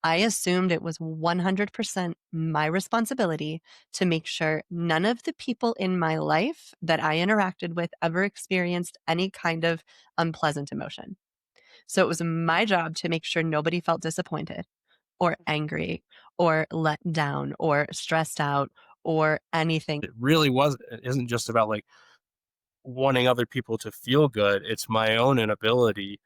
I assumed it was 100% my responsibility to make sure none of the people in my life that I interacted with ever experienced any kind of unpleasant emotion. So it was my job to make sure nobody felt disappointed or angry or let down or stressed out or anything. It really it isn't just about like wanting other people to feel good. It's my own inability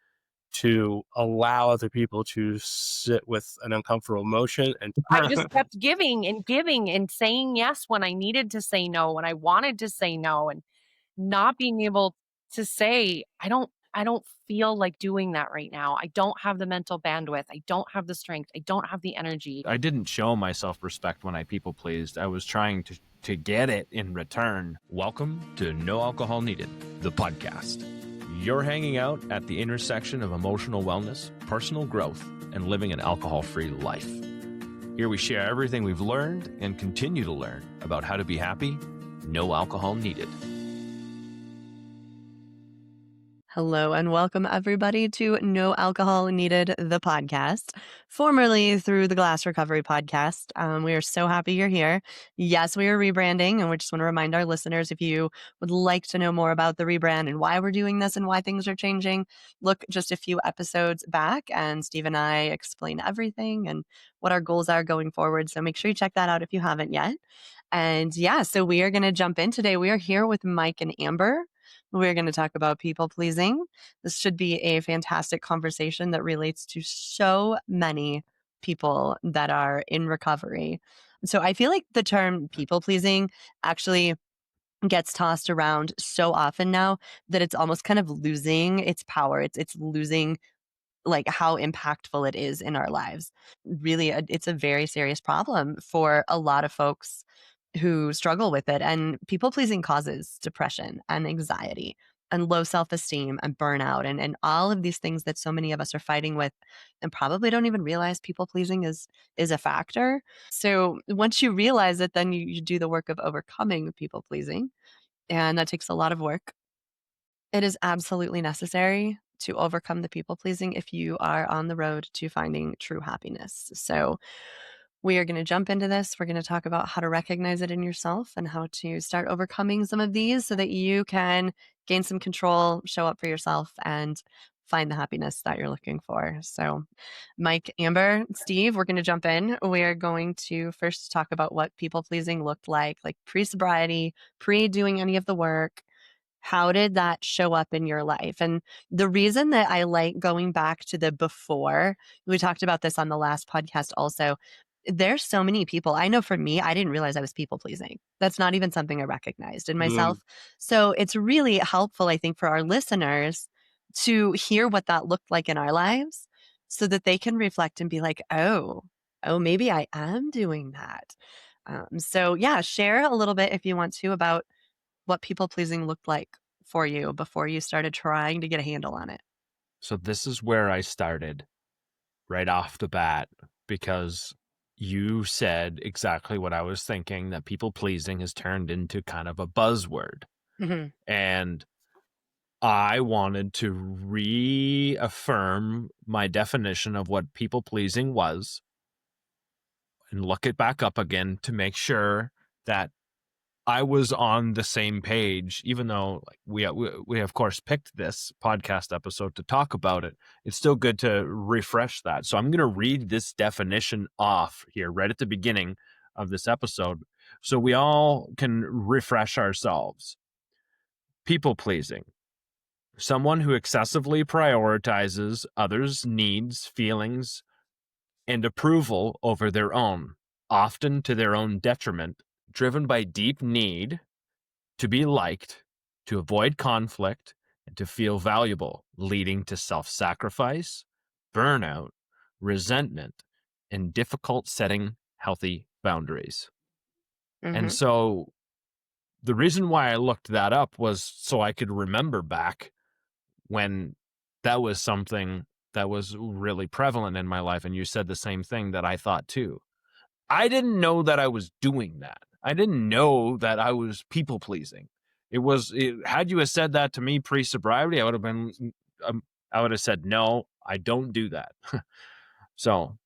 to allow other people to sit with an uncomfortable emotion. And I just kept giving and giving and saying yes when I needed to say no, when I wanted to say no, and not being able to say, I don't feel like doing that right now. I don't have the mental bandwidth. I don't have the strength. I don't have the energy. I didn't show my self-respect when I people pleased. I was trying to get it in return. Welcome to No Alcohol Needed, the podcast. You're hanging out at the intersection of emotional wellness, personal growth, and living an alcohol-free life. Here we share everything we've learned and continue to learn about how to be happy, no alcohol needed. Hello and welcome everybody to No Alcohol Needed, the podcast, formerly Through the Glass Recovery podcast. We are so happy you're here. Yes, we are rebranding, and we just want to remind our listeners, if you would like to know more about the rebrand and why we're doing this and why things are changing, look just a few episodes back, and Steve and I explain everything and what our goals are going forward. So make sure you check that out if you haven't yet. And yeah, so we are going to jump in today. We are here with Mike and Amber. We're going to talk about people pleasing. This should be a fantastic conversation that relates to so many people that are in recovery. So I feel like the term people pleasing actually gets tossed around so often now that it's almost kind of losing its power. It's losing like how impactful it is in our lives. Really, it's a very serious problem for a lot of folks who struggle with it. And people pleasing causes depression and anxiety and low self-esteem and burnout and all of these things that so many of us are fighting with and probably don't even realize people pleasing is a factor. So once you realize it, then you do the work of overcoming people pleasing. And that takes a lot of work. It is absolutely necessary to overcome the people pleasing if you are on the road to finding true happiness. So we are going to jump into this. We're going to talk about how to recognize it in yourself and how to start overcoming some of these so that you can gain some control, show up for yourself, and find the happiness that you're looking for. So, Mike, Amber, Steve, we're going to jump in. We are going to first talk about what people pleasing looked like pre-sobriety, pre-doing any of the work. How did that show up in your life? And the reason that I like going back to the before, we talked about this on the last podcast also. There's so many people. I know for me, I didn't realize I was people pleasing. That's not even something I recognized in myself. So it's really helpful, I think, for our listeners to hear what that looked like in our lives so that they can reflect and be like, oh, maybe I am doing that. So yeah, share a little bit if you want to about what people pleasing looked like for you before you started trying to get a handle on it. So this is where I started right off the bat, because you said exactly what I was thinking, that people pleasing has turned into kind of a buzzword. Mm-hmm. And I wanted to reaffirm my definition of what people pleasing was and look it back up again to make sure that I was on the same page, even though we of course picked this podcast episode to talk about it. It's still good to refresh that. So I'm going to read this definition off here right at the beginning of this episode so we all can refresh ourselves. People pleasing. Someone who excessively prioritizes others' needs, feelings, and approval over their own, often to their own detriment, driven by deep need to be liked, to avoid conflict, and to feel valuable, leading to self-sacrifice, burnout, resentment, and difficult setting healthy boundaries. Mm-hmm. And so the reason why I looked that up was so I could remember back when that was something that was really prevalent in my life. And you said the same thing that I thought too. I didn't know that I was doing that. I didn't know that I was people pleasing. Had you have said that to me pre-sobriety, I would have said, no, I don't do that. So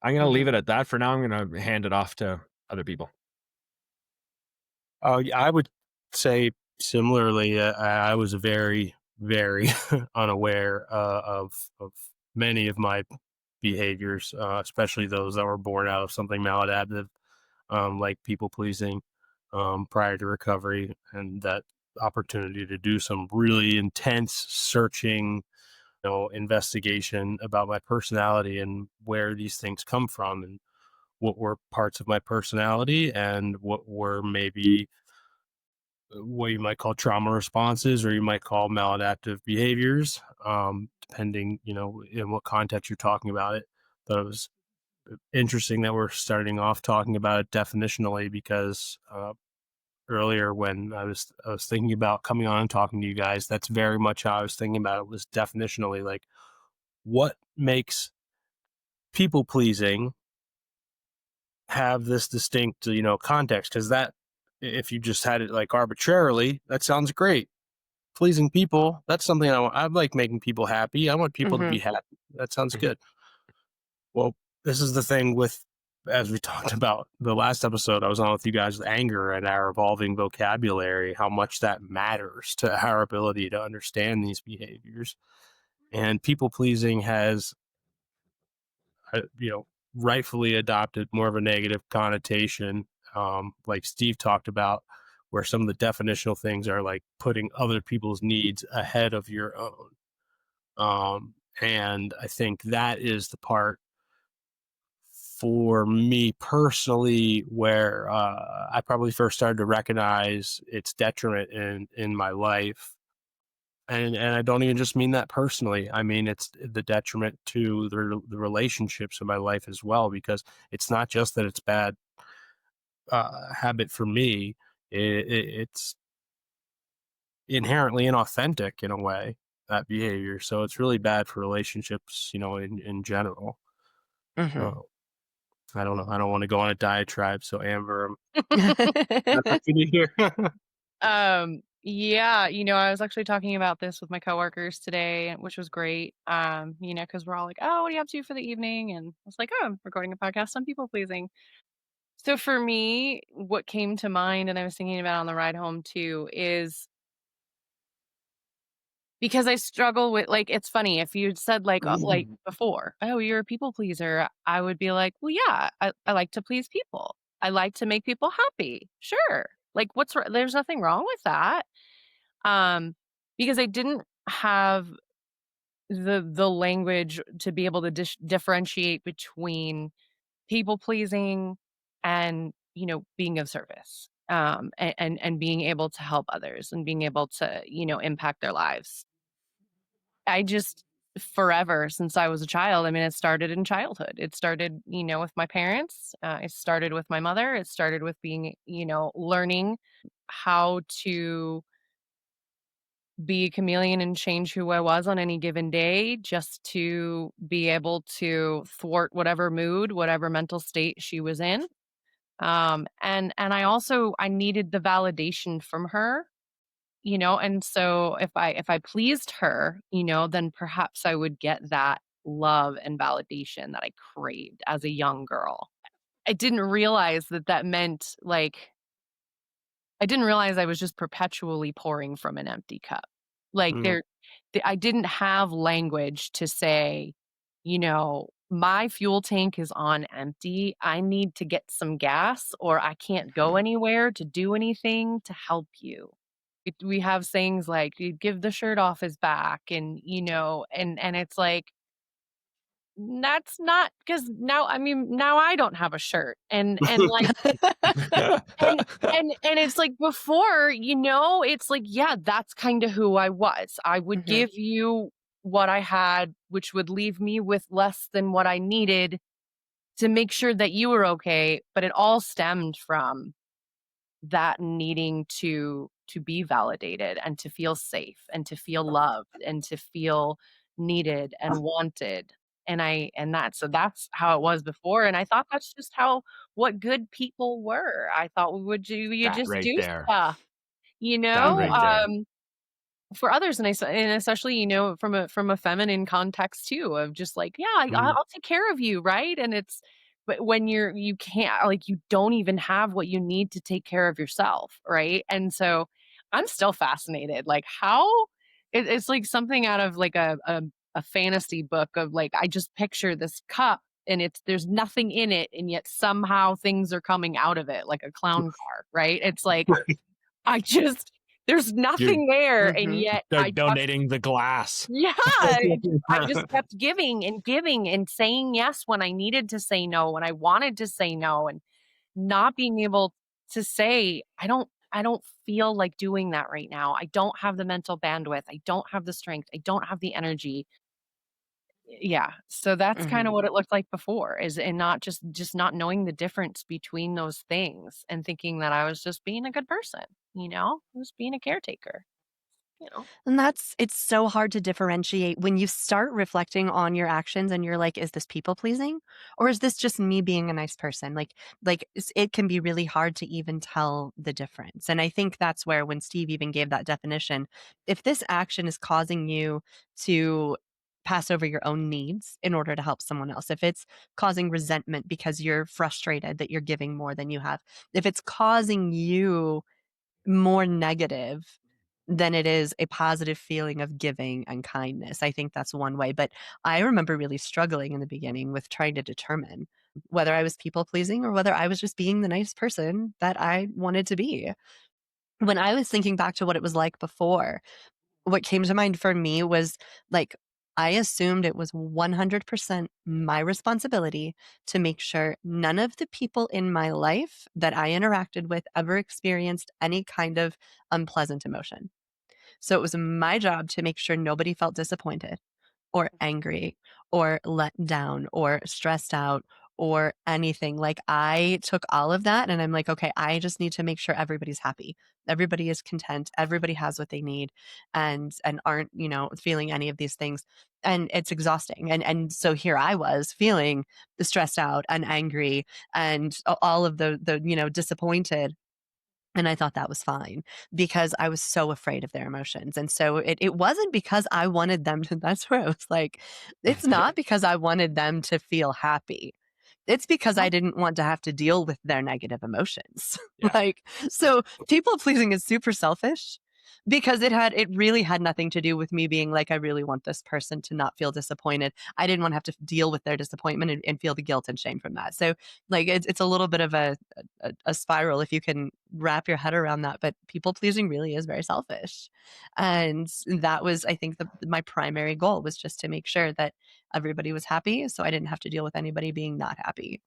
I'm going to leave Mhm. it at that for now. I'm going to hand it off to other people. Oh, yeah, I would say similarly. I was very, very unaware of many of my behaviors, especially those that were born out of something maladaptive, like people pleasing, prior to recovery, and that opportunity to do some really intense searching, investigation about my personality and where these things come from, and what were parts of my personality, and what were maybe what you might call trauma responses, or you might call maladaptive behaviors, depending, in what context you're talking about it. But it was interesting that we're starting off talking about it definitionally, because earlier when I was thinking about coming on and talking to you guys, that's very much how I was thinking about it, was definitionally, like, what makes people pleasing have this distinct, context. Because that, if you just had it like arbitrarily, that sounds great. Pleasing people, that's something I want. I like making people happy. I want people to be Mhm. happy. That sounds Mhm. good. Well, this is the thing with, as we talked about the last episode I was on with you guys, with anger and our evolving vocabulary, how much that matters to our ability to understand these behaviors. And people pleasing has, rightfully adopted more of a negative connotation, like Steve talked about, where some of the definitional things are like putting other people's needs ahead of your own. And I think that is the part for me personally where I probably first started to recognize its detriment in my life. And I don't even just mean that personally. I mean, it's the detriment to the relationships in my life as well, because it's not just that it's bad habit for me. It's inherently inauthentic in a way, that behavior. So it's really bad for relationships, in general. Mhm. Uh, I don't know. I don't want to go on a diatribe. So Amber, I'm happy to hear. Yeah, I was actually talking about this with my coworkers today, which was great. Because we're all like, "Oh, what are you up to for the evening?" And I was like, "Oh, I'm recording a podcast on people pleasing." So for me, what came to mind and I was thinking about on the ride home too is because I struggle with, like, it's funny if you'd said like before, "Oh, you're a people pleaser," I would be like, "Well, yeah, I like to please people. I like to make people happy. Sure. Like there's nothing wrong with that." Um, because I didn't have the language to be able to differentiate between people pleasing and, being of service. And being able to help others and being able to, impact their lives. I just forever since I was a child. I mean, it started in childhood. It started, with my parents. It started with my mother. It started with being, learning how to be a chameleon and change who I was on any given day just to be able to thwart whatever mood, whatever mental state she was in. And I needed the validation from her, and so if I pleased her, then perhaps I would get that love and validation that I craved as a young girl. I didn't realize that meant like I didn't realize I was just perpetually pouring from an empty cup. Like Mm, I didn't have language to say, my fuel tank is on empty. I need to get some gas or I can't go anywhere to do anything to help you. We have sayings like you give the shirt off his back and and it's like that's not because now I don't have a shirt and like and and it's like before, it's like, yeah, that's kinda who I was. I would Mhm. give you what I had, which would leave me with less than what I needed to make sure that you were okay, but it all stemmed from that needing to be validated and to feel safe and to feel loved and to feel needed and wanted. That's how it was before. And I thought that's just how what good people were. I thought we would do you That just right do there. stuff, you That know? right there. for others, and especially, from a feminine context too, of just like, yeah, I'll take care of you, right? And it's, but when you can't, like, you don't even have what you need to take care of yourself, right? And so I'm still fascinated, like how it's like something out of like a fantasy book of like, I just picture this cup and there's nothing in it, and yet somehow things are coming out of it like a clown car, right? It's like, I just there's You're nothing there, and Mhm. yet they're I kept, donating the glass. yeah, I just kept giving and saying yes when I needed to say no, when I wanted to say no, and not being able to say, I don't feel like doing that right now. I don't have the mental bandwidth. I don't have the strength. I don't have the energy. Yeah. So that's kind Mhm. of what it looked like before, is, and not just not knowing the difference between those things and thinking that I was just being a good person, just being a caretaker, you know. And it's so hard to differentiate when you start reflecting on your actions and you're like, is this people pleasing? Or is this just me being a nice person? It can be really hard to even tell the difference. And I think that's where, when Steve even gave that definition, if this action is causing you to pass over your own needs in order to help someone else, if it's causing resentment because you're frustrated that you're giving more than you have, if it's causing you more negative than it is a positive feeling of giving and kindness. I think that's one way. But I remember really struggling in the beginning with trying to determine whether I was people pleasing or whether I was just being the nice person that I wanted to be. When I was thinking back to what it was like before, what came to mind for me was like, I assumed it was 100% my responsibility to make sure none of the people in my life that I interacted with ever experienced any kind of unpleasant emotion. So it was my job to make sure nobody felt disappointed or angry or let down or stressed out or anything. Like, I took all of that and I'm like, okay, I just need to make sure everybody's happy. Everybody is content. Everybody has what they need and aren't, feeling any of these things. And it's exhausting. And so here I was feeling stressed out and angry and all of the disappointed, and I thought that was fine because I was so afraid of their emotions. And so it wasn't because I wanted them to, that's where I was like, it's not because I wanted them to feel happy. It's because I No. didn't want to have to deal with their negative emotions. Yeah. So people pleasing is super selfish because it really had nothing to do with me being like, I really want this person to not feel disappointed. I didn't want to have to deal with their disappointment and feel the guilt and shame from that. So like, it's a little bit of a spiral if you can wrap your head around that. But people pleasing really is very selfish. And that was, I think, my primary goal was just to make sure that everybody was happy so I didn't have to deal with anybody being not happy.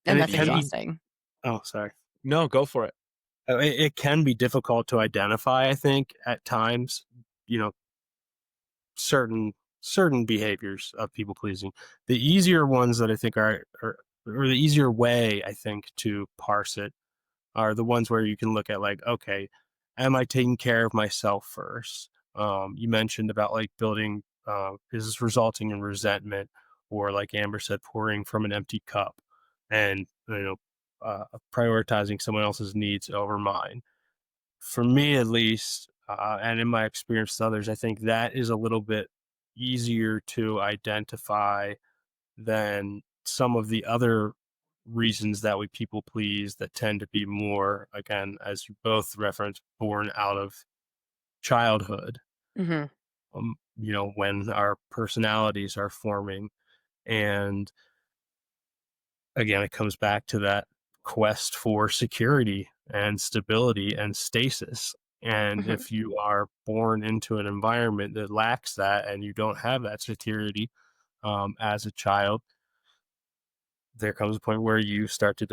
And And it that's can The be, exhausting. oh, sorry. No, go for it. It can be difficult to identify, I think, at times, you know, certain behaviors of people pleasing. The easier ones that I think are or the easier way, I think, to parse it are the ones where you can look at like, okay, am I taking care of myself first? You mentioned about like building, is this resulting in resentment, or like Amber said, pouring from an empty cup, and prioritizing someone else's needs over mine. For me, at least, and in my experience with others, I think that is a little bit easier to identify than some of the other reasons that we people please that tend to be more, again, as you both referenced, born out of childhood, Hmm. when our personalities are forming. And again, it comes back to that quest for security and stability and stasis. And Hmm. if you are born into an environment that lacks that and you don't have that security as a child, there comes a point where you start to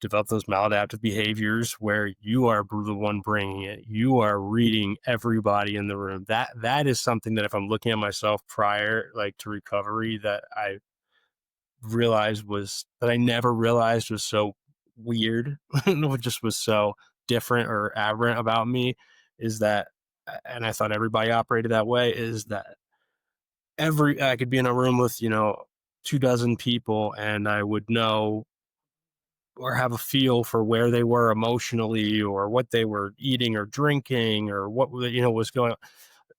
develop those maladaptive behaviors where you are the one bringing it. You are reading everybody in the room. That is something that if I'm looking at myself prior, like to recovery, that I never realized was so weird. It just was so different or aberrant about me, is that, and I thought everybody operated that way, is that I could be in a room with 24 people and I would know or have a feel for where they were emotionally or what they were eating or drinking or what was going on.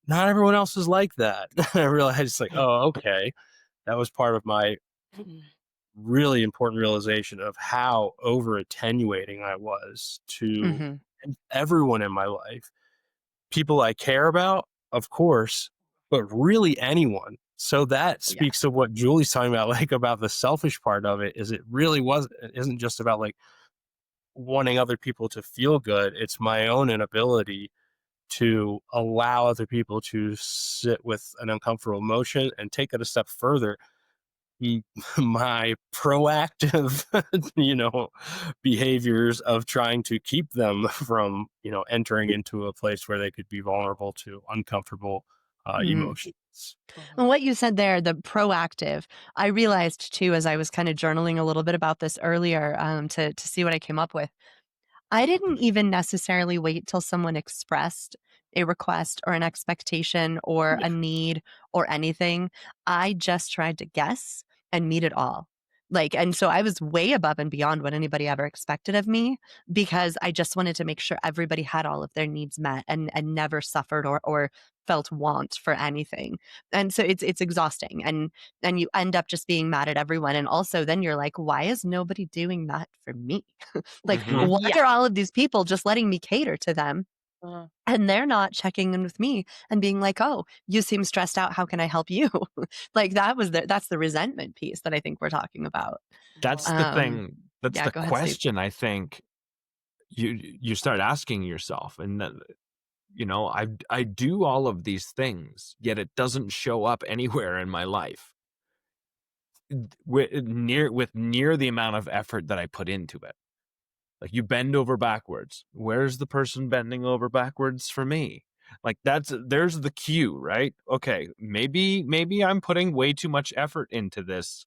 Not everyone else is like that. I realized like, oh, okay. That was part of my really important realization of how over attenuating I was to Hmm. everyone in my life. People I care about, of course, but really anyone. So that Yeah. speaks to what Julie's talking about, like about the selfish part of it, is it really it isn't just about like wanting other people to feel good. It's my own inability to allow other people to sit with an uncomfortable emotion and take it a step further. My proactive, behaviors of trying to keep them from, entering into a place where they could be vulnerable to uncomfortable Hmm. emotions. And what you said there, the proactive, I realized too, as I was kind of journaling a little bit about this earlier, to see what I came up with. I didn't even necessarily wait till someone expressed a request or an expectation or Yeah. a need or anything. I just tried to guess and meet it all. Like, and so I was way above and beyond what anybody ever expected of me because I just wanted to make sure everybody had all of their needs met and never suffered or felt want for anything. And so it's exhausting and you end up just being mad at everyone. And also then you're like, why is nobody doing that for me? Like, Mhm. why Yeah. are all of these people just letting me cater to them? Uh, And they're not checking in with me and being like, "Oh, you seem stressed out. How can I help you?" Like that's the resentment piece that I think we're talking about. That's the Um, thing. That's yeah, the go ahead, Steve. question I think you start asking yourself, and that, I do all of these things, yet it doesn't show up anywhere in my life with near the amount of effort that I put into it. Like, you bend over backwards. Where's the person bending over backwards for me? Like, there's the cue, right? Okay, maybe I'm putting way too much effort into this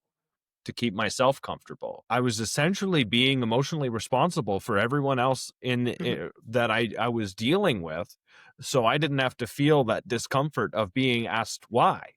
to keep myself comfortable. I was essentially being emotionally responsible for everyone else Mhm. that I was dealing with, so I didn't have to feel that discomfort of being asked why.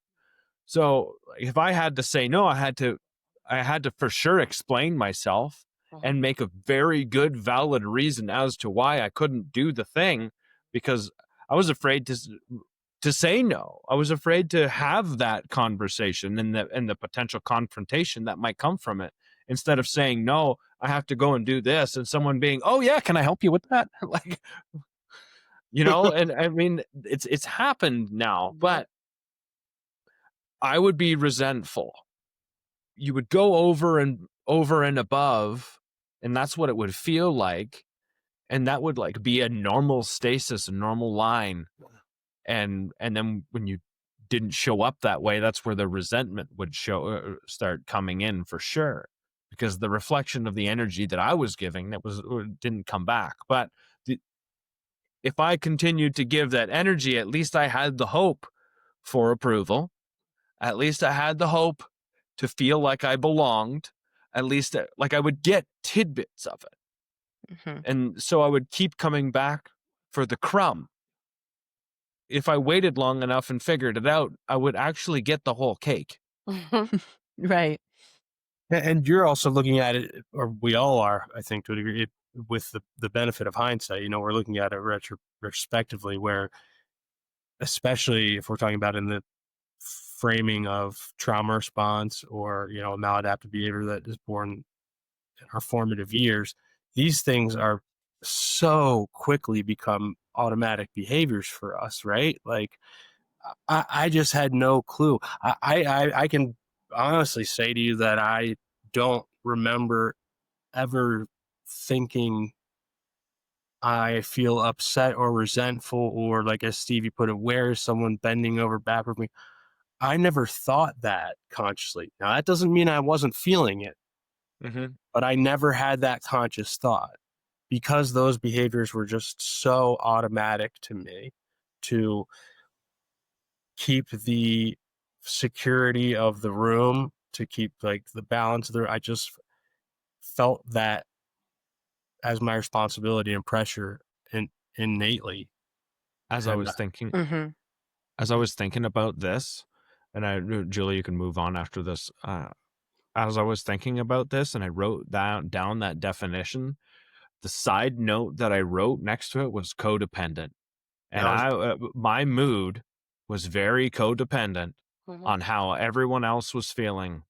So if I had to say no, I had to for sure explain myself and make a very good valid reason as to why I couldn't do the thing, because I was afraid to say no. I was afraid to have that conversation and the potential confrontation that might come from it. Instead of saying no, I have to go and do this, and someone being, "Oh yeah, can I help you with that?" Like, and I mean, it's happened now, but I would be resentful. You would go over and above, and that's what it would feel like, and that would like be a normal stasis, a normal line. And then when you didn't show up that way, that's where the resentment would start coming in for sure, because the reflection of the energy that I was giving that was didn't come back. But the, if I continued to give that energy, at least I had the hope for approval. At least I had the hope to feel like I belonged. At least like I would get tidbits of it. Mhm. And so I would keep coming back for the crumb. If I waited long enough and figured it out, I would actually get the whole cake. Right. And you're also looking at it, or we all are, I think, to a degree, with the benefit of hindsight. We're looking at it retrospectively, where, especially if we're talking about in the framing of trauma response or maladaptive behavior that is born in our formative years, these things are so quickly become automatic behaviors for us, right? Like, I just had no clue. I can honestly say to you that I don't remember ever thinking I feel upset or resentful, or like as Stevie put it, where is someone bending over backward me? I never thought that consciously. Now that doesn't mean I wasn't feeling it, Mm-hmm. but I never had that conscious thought because those behaviors were just so automatic to me to keep the security of the room, to keep like the balance of the room. I just felt that as my responsibility and pressure innately. As I And was thinking, Mhm. as I was thinking about this, and Julie, you can move on after this. as I was thinking about this and I wrote down that definition, the side note that I wrote next to it was codependent. And That was my mood was very codependent Mhm. on how everyone else was feeling.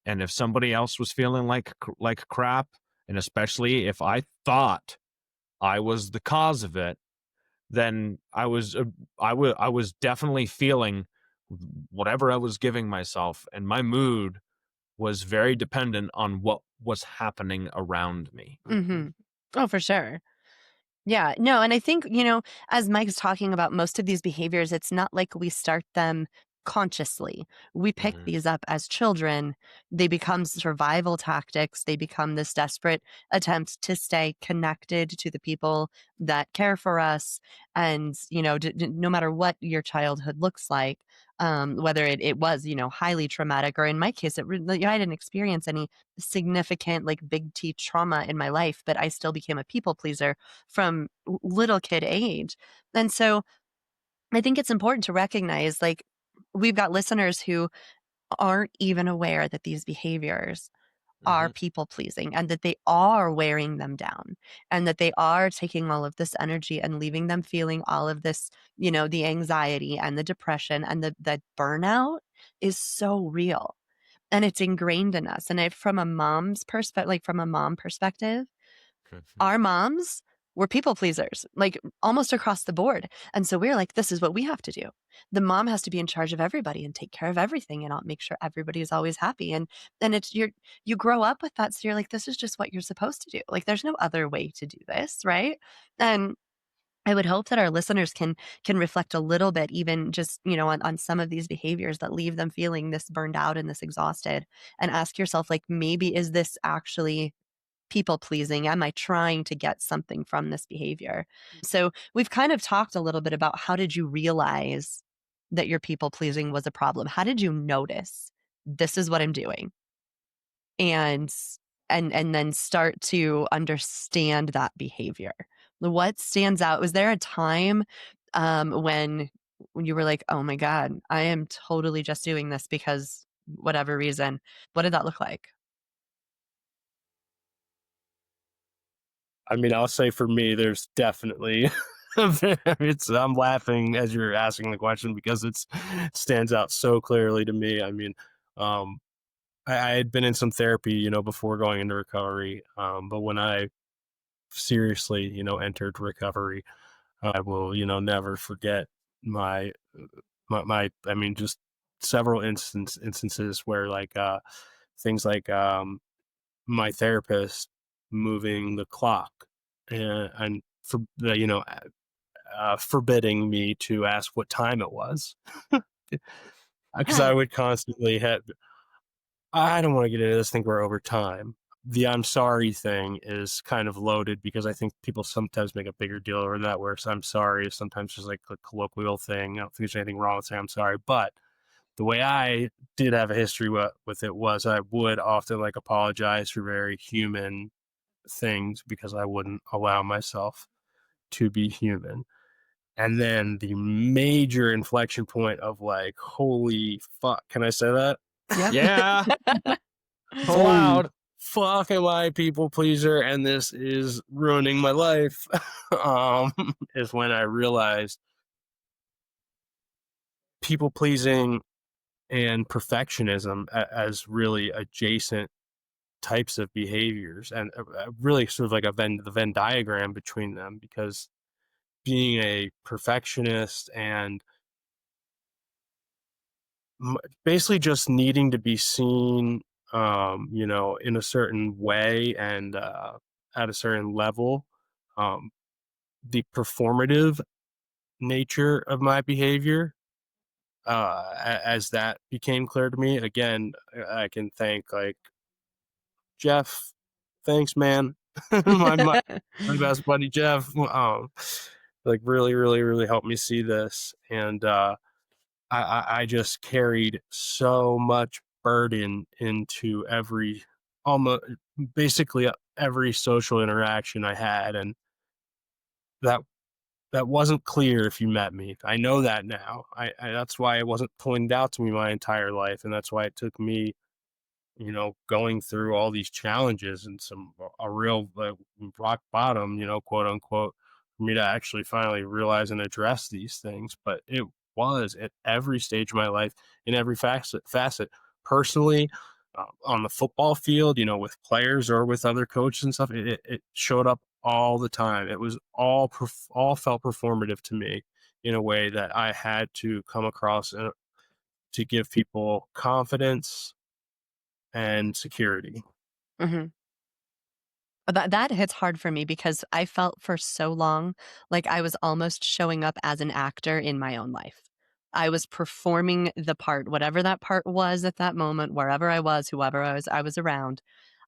And if somebody else was feeling like crap, and especially if I thought I was the cause of it, then I was definitely feeling whatever I was giving myself, and my mood was very dependent on what was happening around me. Mhm. Oh, for sure. Yeah, no, and I think, as Mike's talking about most of these behaviors, it's not like we start them consciously. We pick Mhm. these up as children. They become survival tactics. They become this desperate attempt to stay connected to the people that care for us. And, no matter what your childhood looks like, whether it was, highly traumatic, or in my case, I didn't experience any significant, like big T trauma in my life, but I still became a people pleaser from little kid age. And so I think it's important to recognize, like, we've got listeners who aren't even aware that these behaviors are Mhm. people pleasing, and that they are wearing them down, and that they are taking all of this energy and leaving them feeling all of this, the anxiety and the depression and the burnout is so real, and it's ingrained in us. And from a mom's perspective, like from a mom perspective, our moms were people pleasers, like almost across the board. And so we're like, this is what we have to do. The mom has to be in charge of everybody and take care of everything and make sure everybody is always happy. And then you grow up with that. So you're like, this is just what you're supposed to do. Like, there's no other way to do this. Right. And I would hope that our listeners can reflect a little bit, even just, on some of these behaviors that leave them feeling this burned out and this exhausted, and ask yourself, like, maybe is this actually people pleasing? Am I trying to get something from this behavior? So we've kind of talked a little bit about, how did you realize that your people pleasing was a problem? How did you notice, this is what I'm doing? And and then start to understand that behavior. What stands out? Was there a time when you were like, oh my God, I am totally just doing this because whatever reason? What did that look like? I mean, I'll say for me, there's definitely I'm laughing as you're asking the question because it stands out so clearly to me. I mean, um, I had been in some therapy, before going into recovery. But when I seriously, entered recovery, I will, never forget my, I mean, just several instances where like, things like, my therapist moving the clock and for the, forbidding me to ask what time it was because I Yeah. would constantly have, I don't want to get into this thing where over time. The I'm sorry thing is kind of loaded because I think people sometimes make a bigger deal over that, where I'm sorry is sometimes just like a colloquial thing. I don't think there's anything wrong with saying I'm sorry. But the way I did have a history with it was I would often like apologize for very human things because I wouldn't allow myself to be human. And then the major inflection point of like, holy fuck, can I say that? Yeah. Yeah, it's Holy allowed. fuck, am I a people pleaser? And this is ruining my life. um, is when I realized people pleasing and perfectionism as really adjacent types of behaviors, and really sort of like the Venn diagram between them, because being a perfectionist and basically just needing to be seen, in a certain way and at a certain level, um, the performative nature of my behavior, as that became clear to me, again, I can thank like Jeff. Thanks, man. My best buddy Jeff, like really, really, really helped me see this, and I just carried so much burden into almost basically every social interaction I had, and that that wasn't clear if you met me. I know that now. I that's why it wasn't pointed out to me my entire life, and that's why it took me going through all these challenges and a real rock bottom, quote unquote, for me to actually finally realize and address these things. But it was at every stage of my life, in every facet, personally, on the football field, with players or with other coaches and stuff. It showed up all the time. It was all felt performative to me in a way that I had to come across to give people confidence and security. Mm-hmm. That hits hard for me because I felt for so long like I was almost showing up as an actor in my own life. I was performing the part, whatever that part was at that moment, wherever I was, whoever I was around,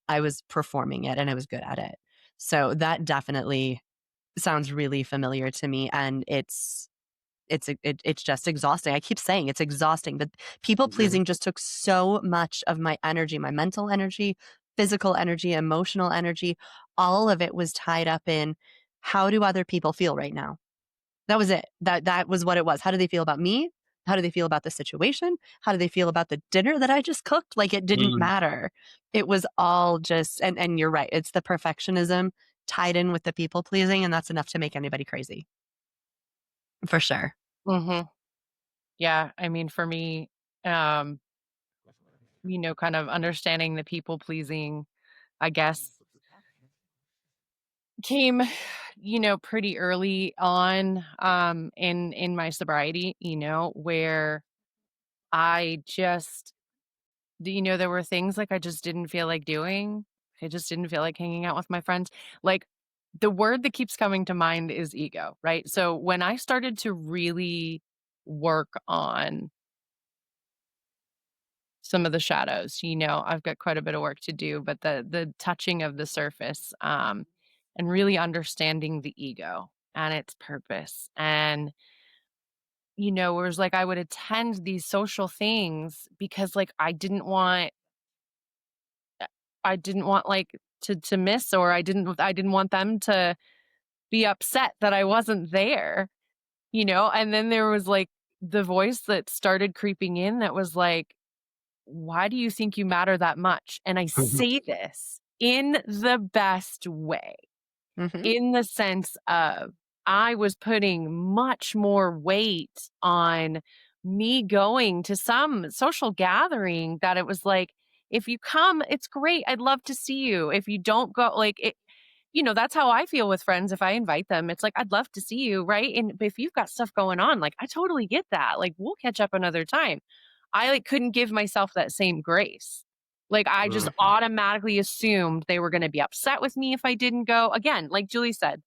I was performing it and I was good at it. So that definitely sounds really familiar to me, and it's just exhausting. I keep saying it's exhausting, but people pleasing just took so much of my energy, my mental energy, physical energy, emotional energy. All of it was tied up in how do other people feel right now? That was it. That was what it was. How do they feel about me? How do they feel about the situation? How do they feel about the dinner that I just cooked? Like it didn't Mm. matter. It was all just and you're right. It's the perfectionism tied in with the people pleasing, and that's enough to make anybody crazy. For sure. Mm-hmm. Yeah. I mean, for me, um, kind of understanding the people pleasing, I guess, came, pretty early on, in my sobriety, where I just, there were things like I just didn't feel like doing. I just didn't feel like hanging out with my friends. Like the word that keeps coming to mind is ego, right? So when I started to really work on some of the shadows, I've got quite a bit of work to do, but the touching of the surface, and really understanding the ego and its purpose. And, whereas like I would attend these social things because like I didn't want like to miss, or I didn't want them to be upset that I wasn't there, and then there was like the voice that started creeping in that was like, why do you think you matter that much? And I say this in the best way, Mhm. in the sense of I was putting much more weight on me going to some social gathering that it was like, if you come, it's great. I'd love to see you. If you don't go, like it, that's how I feel with friends. If I invite them, it's like, I'd love to see you. Right. And if you've got stuff going on, like, I totally get that. Like, we'll catch up another time. I like couldn't give myself that same grace. Like, I just Mm. automatically assumed they were going to be upset with me if I didn't go. Again, like Julie said,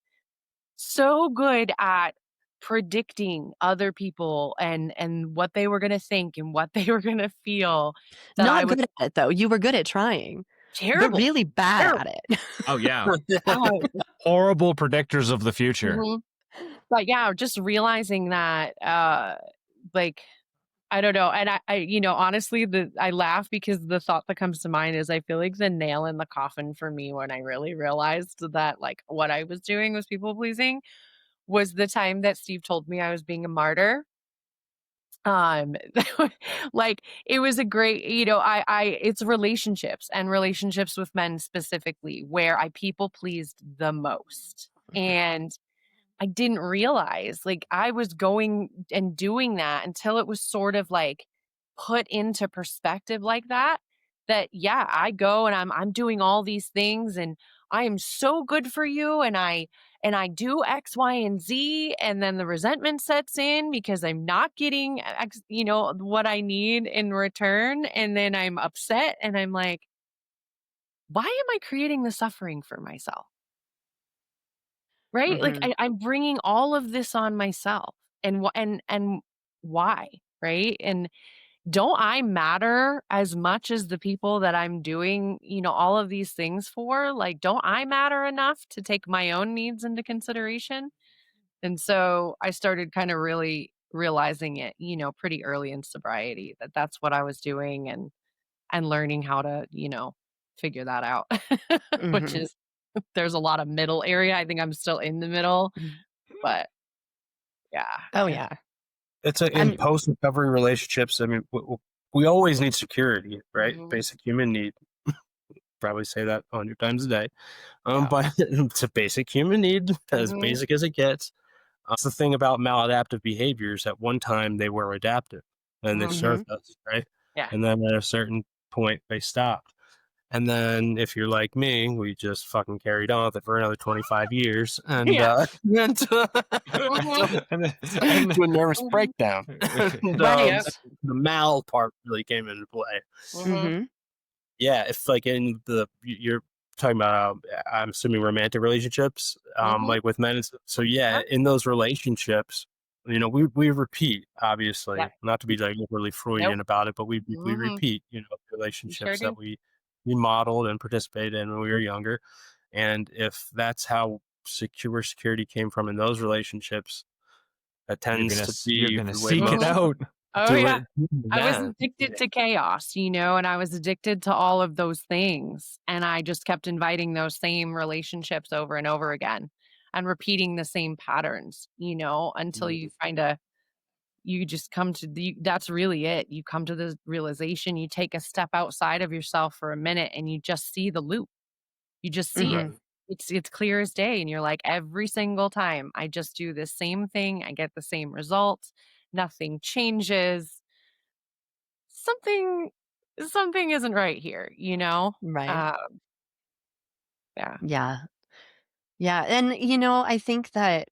so good at predicting other people and what they were going to think and what they were going to feel, that I Not was good at it though. You were good at trying, but terrible. really bad at Terrible. it. Oh yeah. Oh, Horrible predictors of the future. mhm. But yeah, just realizing that, like, I don't know. And honestly, I laugh because the thought that comes to mind is I feel like the nail in the coffin for me when I really realized that like what I was doing was people pleasing was the time that Steve told me I was being a martyr. Um, like it was a great, it's relationships and relationships with men specifically where I people pleased the most. And I didn't realize, like, I was going and doing that until it was sort of, like, put into perspective like that, yeah, I go and I'm doing all these things, and I am so good for you, and I do X, Y, and Z, and then the resentment sets in because I'm not getting X, what I need in return, and then I'm upset, and I'm like, "Why am I creating the suffering for myself?" Right? Like, Mhm. I'm bringing all of this on myself, and why, right? And don't I matter as much as the people that I'm doing, all of these things for? Like, don't I matter enough to take my own needs into consideration? And so I started kind of really realizing it, pretty early in sobriety, that that's what I was doing, and learning how to, figure that out, which Mhm. is there's a lot of middle area. I think I'm still in the middle, Mhm. but yeah. Oh, Yeah. yeah. It's in And post recovery relationships. I mean, we always need security, right? Mhm. Basic human need. Probably say that 100 times a day. Yeah. But it's a basic human need, as Mhm. basic as it gets. That's the thing about maladaptive behaviors. At one time, they were adaptive and they Mhm. served us, right? Yeah. And then at a certain point, they stopped. And then if you're like me, we just fucking carried on with it for another 25 years and Yeah. went to, Mhm. to a nervous Mhm. breakdown. And Right. the mal part really came into play. Mhm. Mhm. Yeah, if like in you're talking about, I'm assuming romantic relationships, Mhm. like with men. So yeah, Yeah. in those relationships, we repeat, Yeah. obviously, not to be like overly Nope. Freudian about it, but we Mhm. repeat, We sure relationships that do. we modeled and participated in when we were younger. And if that's how security came from in those relationships, that tends to you're be gonna the way seek it most Mhm. out. Oh, do yeah. it. I was Then, addicted to chaos, and I was addicted to all of those things, and I just kept inviting those same relationships over and over again and repeating the same patterns, until you find a you just come to the that's really it. You come to the realization, you take a step outside of yourself for a minute and you just see the loop. You just see it. Mhm. It's clear as day and you're like every single time I just do the same thing, I get the same results, nothing changes. Something something isn't right here. Right. Uh, yeah. Yeah. Yeah, and, I think that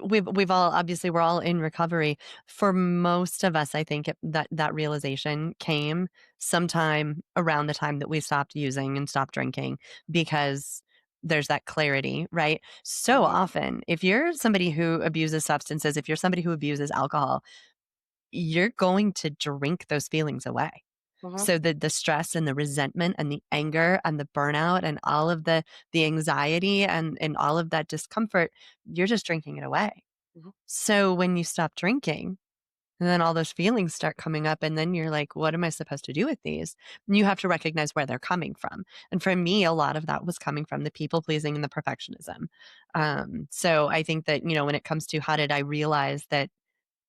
we've all obviously, we're all in recovery. For most of us, I think that realization came sometime around the time that we stopped using and stopped drinking because there's that clarity, right? So Mhm, often, if you're somebody who abuses substances, if you're somebody who abuses alcohol, you're going to drink those feelings away. mhm, So the stress and the resentment and the anger and the burnout and all of the anxiety and all of that discomfort, you're just drinking it away. mhm. So when you stop drinking, and then all those feelings start coming up, and then you're like, what am I supposed to do with these? And you have to recognize where they're coming from. And for me, a lot of that was coming from the people pleasing and the perfectionism. So I think that, when it comes to how did I realize that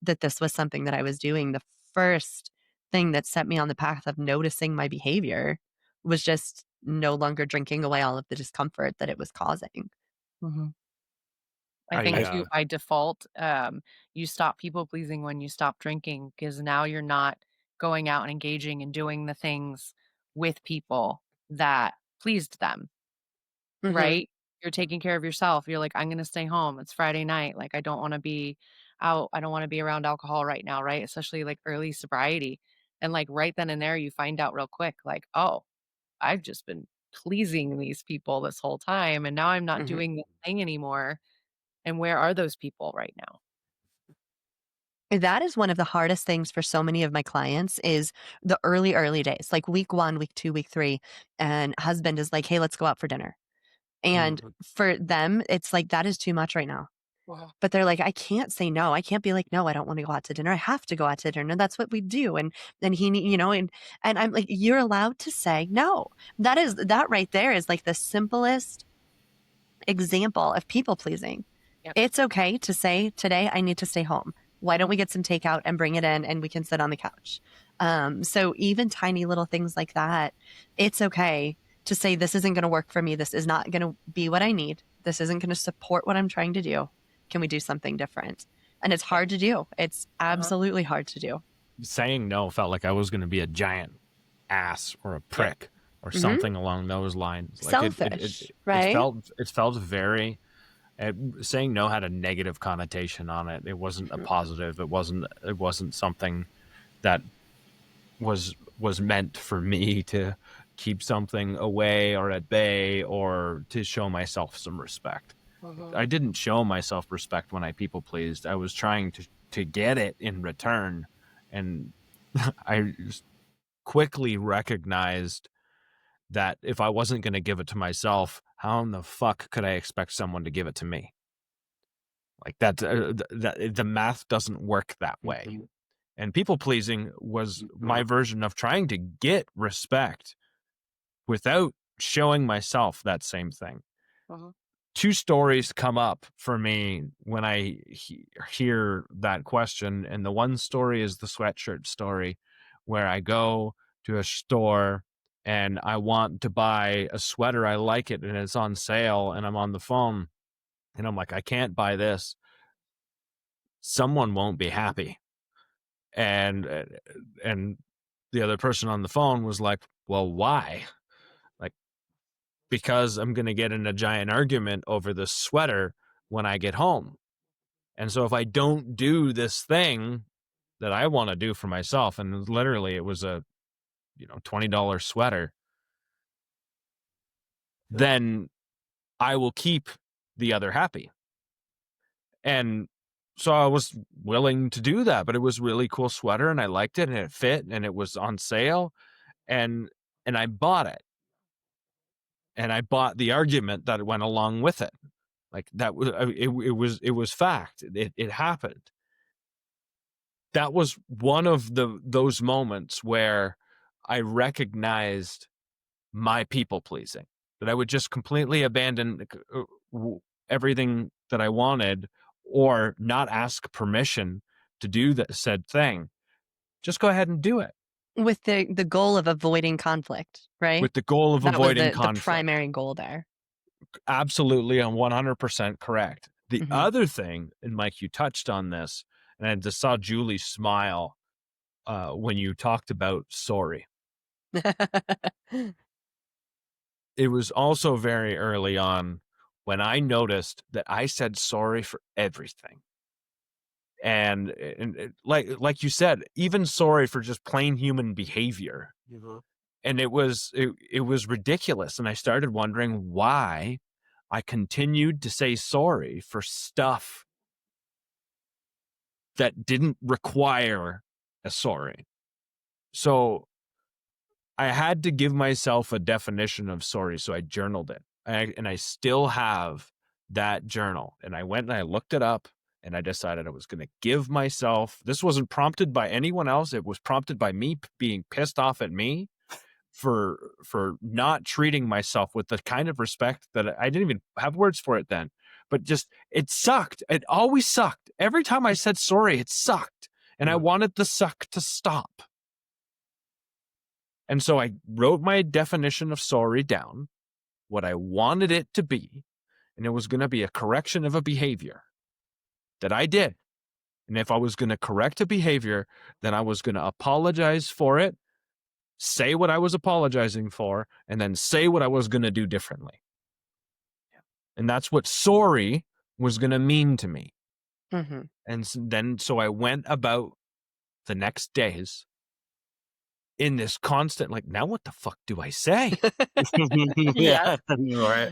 this was something that I was doing, the first thing that set me on the path of noticing my behavior was just no longer drinking away all of the discomfort that it was causing. Mhm. I I think I too, by default, you stop people pleasing when you stop drinking because now you're not going out and engaging and doing the things with people that pleased them, Mhm. right? You're taking care of yourself. You're like, I'm going to stay home. It's Friday night. Like, I don't want to be out. I don't want to be around alcohol right now, right? Especially like early sobriety. And like right then and there, you find out real quick, like, oh, I've just been pleasing these people this whole time. And now I'm not Mhm. doing the thing anymore. And where are those people right now? That is one of the hardest things for so many of my clients is the early days, like week 1, week 2, week 3, and husband is like, "Hey, let's go out for dinner." And Mhm. for them, it's like, that is too much right now. But they're like, "I can't say no. I can't be like, no, I don't wanna go out to dinner. I have to go out to dinner. That's what we do." And he nee and I'm like, "You're allowed to say no." That right there is like the simplest example of people pleasing. Yep. It's okay to say, "Today, I need to stay home. Why don't Mhm, we get some takeout and bring it in and we can sit on the couch?" So even tiny little things like that, it's okay to say, "This isn't gonna work for me. This is not gonna be what I need. This isn't gonna support what I'm trying to do. Can we do something different?" And it's yeah, hard to do. It's uh-huh, absolutely hard to do. Saying no felt like I was going to be a giant ass or a yeah, prick or Mhm. something along those lines. Like Selfish, right? it felt very. Saying no had a negative connotation on it. It wasn't a Mhm. positive. It wasn't something that was meant for me to keep something away or at bay or to show myself some respect. mhm, I didn't show myself respect when I people pleased. I was trying to get it in return, and I quickly recognized that if I wasn't going to give it to myself, how in the fuck could I expect someone to give it to me? Like the math doesn't work that way. Mhm. And people pleasing was my version of trying to get respect without showing myself that same thing. mhm, Two stories come up for me when I hear that question. And the one story is the sweatshirt story, where I go to a store and I want to buy a sweater. I like it and it's on sale and I'm on the phone and I'm like, I can't buy this. Someone won't be happy. And the other person on the phone was like, well, why? Like, because I'm going to get in a giant argument over this sweater when I get home. And so if I don't do this thing that I want to do for myself, and literally it was a, $20 sweater, then I will keep the other happy. And so I was willing to do that, but it was a really cool sweater and I liked it and it fit and it was on sale and I bought it. And I bought the argument that went along with it. Like that was it was fact. It happened. That was one of those moments where I recognized my people pleasing, that I would just completely abandon everything that I wanted or not ask permission to do that said thing. Just go ahead and do it With the goal of avoiding conflict, right? with the goal of That was avoiding the conflict. primary goal there. Absolutely, I'm 100% correct. The Mhm. other thing, and Mike, you touched on this, and I just saw Julie smile when you talked about sorry. It was also very early on when I noticed that I said sorry for everything. And like you said, even sorry for just plain human behavior. Mhm. And it was ridiculous. And I started wondering why I continued to say sorry for stuff that didn't require a sorry. So I had to give myself a definition of sorry. So I journaled it. And I still have that journal. And I went and I looked it up and I decided I was going to give myself, this wasn't prompted by anyone else. It was prompted by me being pissed off at me for not treating myself with the kind of respect that I didn't even have words for it then. But just, it sucked. It always sucked. Every time I said sorry, it sucked. And I wanted the suck to stop. And so I wrote my definition of sorry down, what I wanted it to be, and it was going to be a correction of a behavior that I did. And if I was going to correct a behavior, then I was going to apologize for it, say what I was apologizing for, and then say what I was going to do differently. And that's what sorry was going to mean to me. Mm-hmm. And so I went about the next days in this constant, like, now what the fuck do I say? Yeah, right.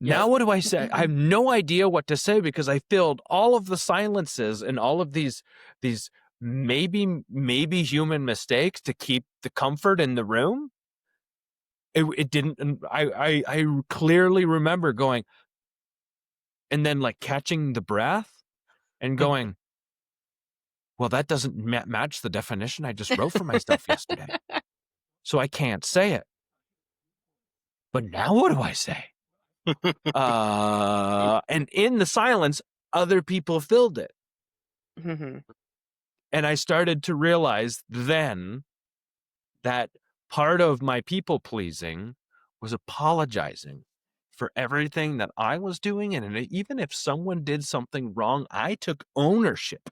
Now what do I say? I have no idea what to say because I filled all of the silences and all of these maybe human mistakes to keep the comfort in the room. It didn't. And I clearly remember going, and then like catching the breath and going, well, that doesn't match the definition I just wrote for myself yesterday, so I can't say it. But now what do I say? And in the silence, other people filled it. Mm-hmm. And I started to realize then that part of my people pleasing was apologizing for everything that I was doing. And even if someone did something wrong, I took ownership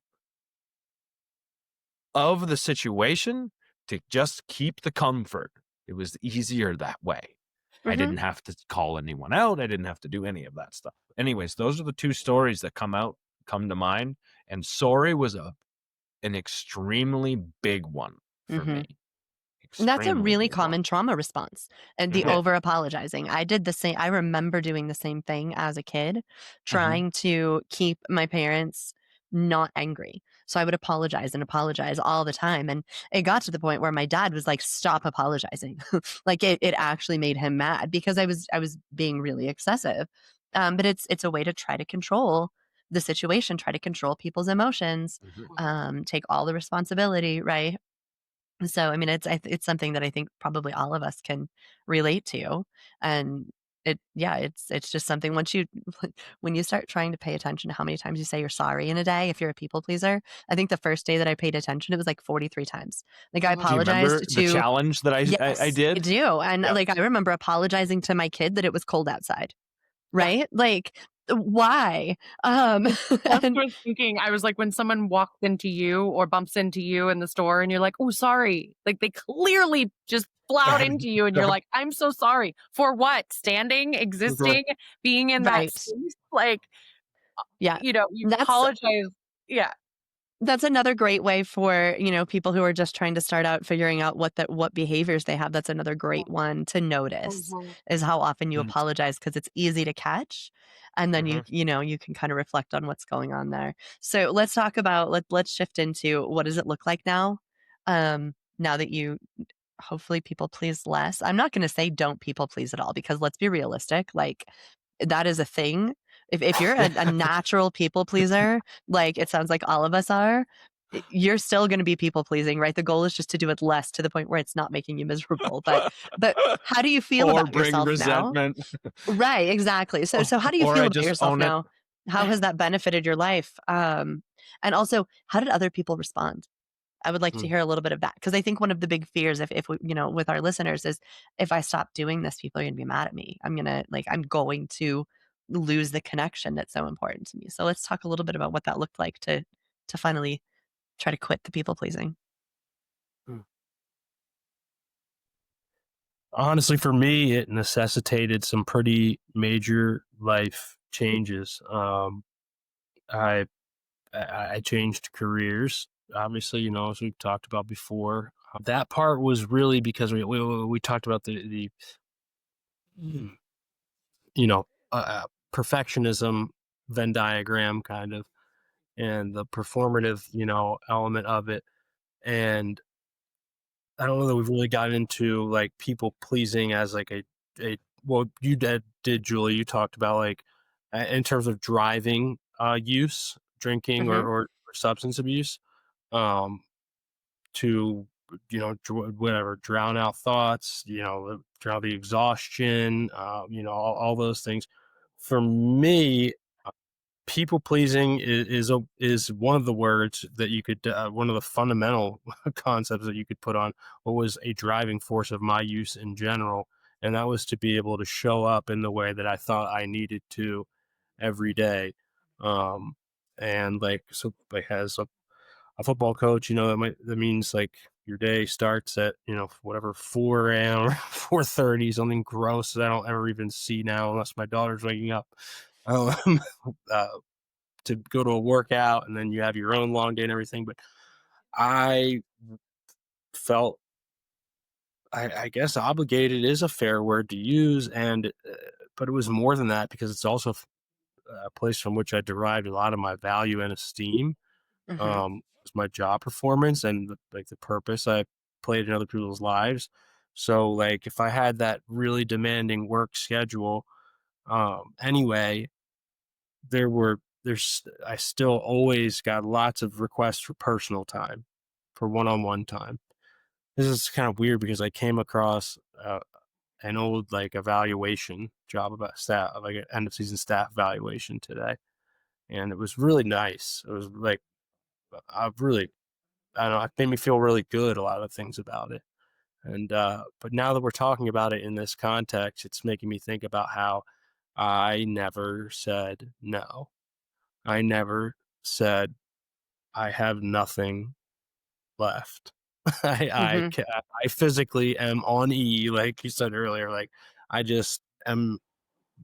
of the situation to just keep the comfort. It was easier that way. I Mm-hmm. didn't have to call anyone out. I didn't have to do any of that stuff. Anyways, those are the two stories that come to mind. And sorry was an extremely big one for Mm-hmm. me. And that's a Extremely really big one. common trauma response. And the Mhm. over apologizing. I did the same. I remember doing the same thing as a kid, trying to keep my parents not angry. So I would apologize and apologize all the time. And it got to the point where my dad was like, stop apologizing. Like it actually made him mad because I was being really excessive. But it's a way to try to control the situation, try to control people's emotions, take all the responsibility, right? So, I mean, it's something that I think probably all of us can relate to, and it's just something once you when you start trying to pay attention to how many times you say you're sorry in a day, if you're a people pleaser. I think the first day that I paid attention, it was like 43 times. Like I Do you remember apologized the to challenge that I yes, I did? do. And Yeah. like I remember apologizing to my kid that it was cold outside. Yeah. Right? Like why? That's what And I was thinking. I was like, when someone walks into you or bumps into you in the store and you're like, oh, sorry. Like they clearly just plowed into you and you're like, I'm so sorry. For what? Standing, existing, being in that right. space? Like, Yeah. you That's apologize. Yeah. That's another great way for, people who are just trying to start out figuring out what behaviors they have. That's another great one to notice Mhm. is how often you Mm. apologize because it's easy to catch. And then Mhm. you can kind of reflect on what's going on there. So let's talk about let's shift into what does it look like now? Now that you hopefully people please less. I'm not going to say don't people please at all because let's be realistic. Like that is a thing. If you're a natural people pleaser, like it sounds like all of us are, you're still going to be people pleasing, right? The goal is just to do it less to the point where it's not making you miserable. But how do you feel Or about bring yourself now? resentment. Right, exactly. So how do you Or feel I about just yourself own it. now? How has that benefited your life? And also, how did other people respond? I would like to Mm. hear a little bit of that because I think one of the big fears if we, with our listeners is if I stop doing this, people are going to be mad at me. I'm going to lose the connection that's so important to me. So let's talk a little bit about what that looked like to finally try to quit the people pleasing. Mm. Honestly, for me, it necessitated some pretty major life changes. I I changed careers, obviously, as we've talked about before. That part was really because we talked about the mm, you know perfectionism Venn diagram kind of, and the performative element of it. And I don't know that we've really gotten into like people pleasing as like a well, you did Julie, you talked about like in terms of driving use, drinking, Mm-hmm. or substance abuse, um to whatever, drown out thoughts, drown the exhaustion, all those things. For me, people pleasing is one of the words that you could one of the fundamental concepts that you could put on what was a driving force of my use in general, and that was to be able to show up in the way that I thought I needed to every day. um and like, so like, as a football coach, that means like your day starts at whatever 4 a.m. or 4:30, something gross that I don't ever even see now unless my daughter's waking up. Um, uh, to go to a workout, and then you have your own long day and everything. But I felt, I guess, obligated is a fair word to use, and but it was more than that because it's also a place from which I derived a lot of my value and esteem. Mm-hmm. Was my job performance and the purpose I played in other people's lives. So like if I had that really demanding work schedule, anyway, there's I still always got lots of requests for personal time, for one-on-one time. This is kind of weird because I came across an old like evaluation job about staff, like an end of season staff evaluation today, and it was really nice. It was like I don't know, it made me feel really good, a lot of things about it. And but now that we're talking about it in this context, it's making me think about how I never said no. I never said I have nothing left. Mm-hmm. I physically am on E, like you said earlier. Like I just am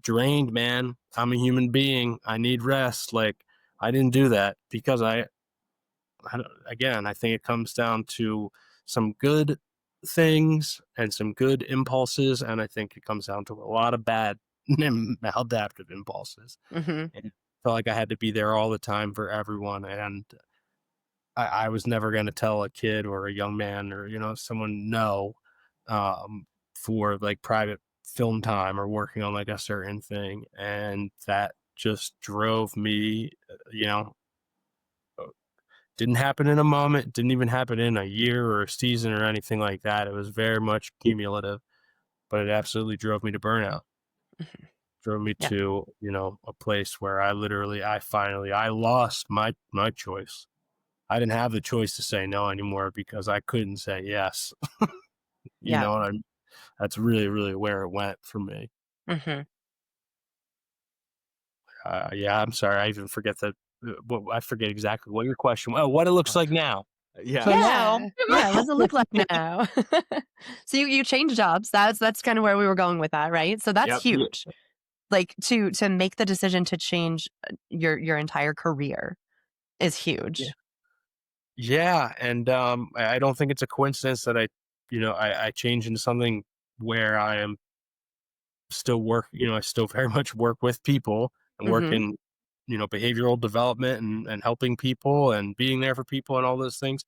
drained, man. I'm a human being. I need rest. Like I didn't do that because again, I think it comes down to some good things and some good impulses, and I think it comes down to a lot of bad maladaptive impulses. Mm-hmm. And it felt like I had to be there all the time for everyone, and I was never going to tell a kid or a young man or someone no, for like private film time or working on like a certain thing, and that just drove me, didn't happen in a moment, didn't even happen in a year or a season or anything like that. It was very much cumulative, but it absolutely drove me to burnout. drove me Yeah. to, a place where I lost my choice. I didn't have the choice to say no anymore because I couldn't say yes. You Yeah. know, and that's really, really where it went for me. Hmm. Yeah, I'm sorry. I even forget that. I forget exactly what your question. Oh, what it looks like now. Yeah. So now, Yeah. Yeah. What does it look like now? So you change jobs. That's kind of where we were going with that, right? So that's Yep. yeah, huge. Like to make the decision to change your entire career is yeah, huge. yeah, and I don't think it's a coincidence that I change into something where I am still work. I still very much work with people and work Hmm. in behavioral development and helping people and being there for people and all those things.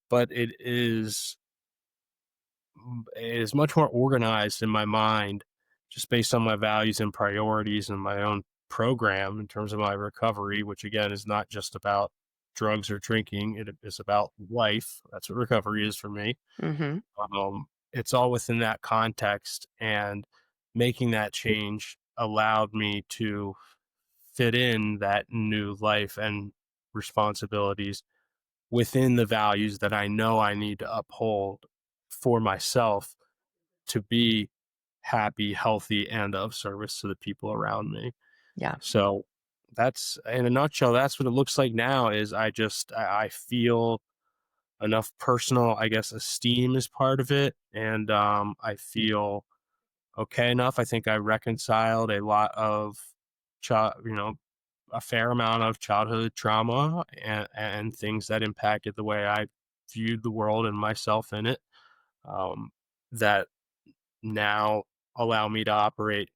But it is much more organized in my mind, just based on my values and priorities and my own program in terms of my recovery, which again is not just about drugs or drinking. It is about life. That's what recovery is for me. Hmm. It's all within that context, and making that change allowed me to fit in that new life and responsibilities within the values that I know I need to uphold for myself to be happy, healthy, and of service to the people around me. Yeah. So that's, in a nutshell, that's what it looks like now. Is I feel enough personal, I guess, esteem is part of it, and I feel okay enough. I think I reconciled a lot of child, a fair amount of childhood trauma and things that impacted the way I viewed the world and myself in it. Um, that now allow me to operate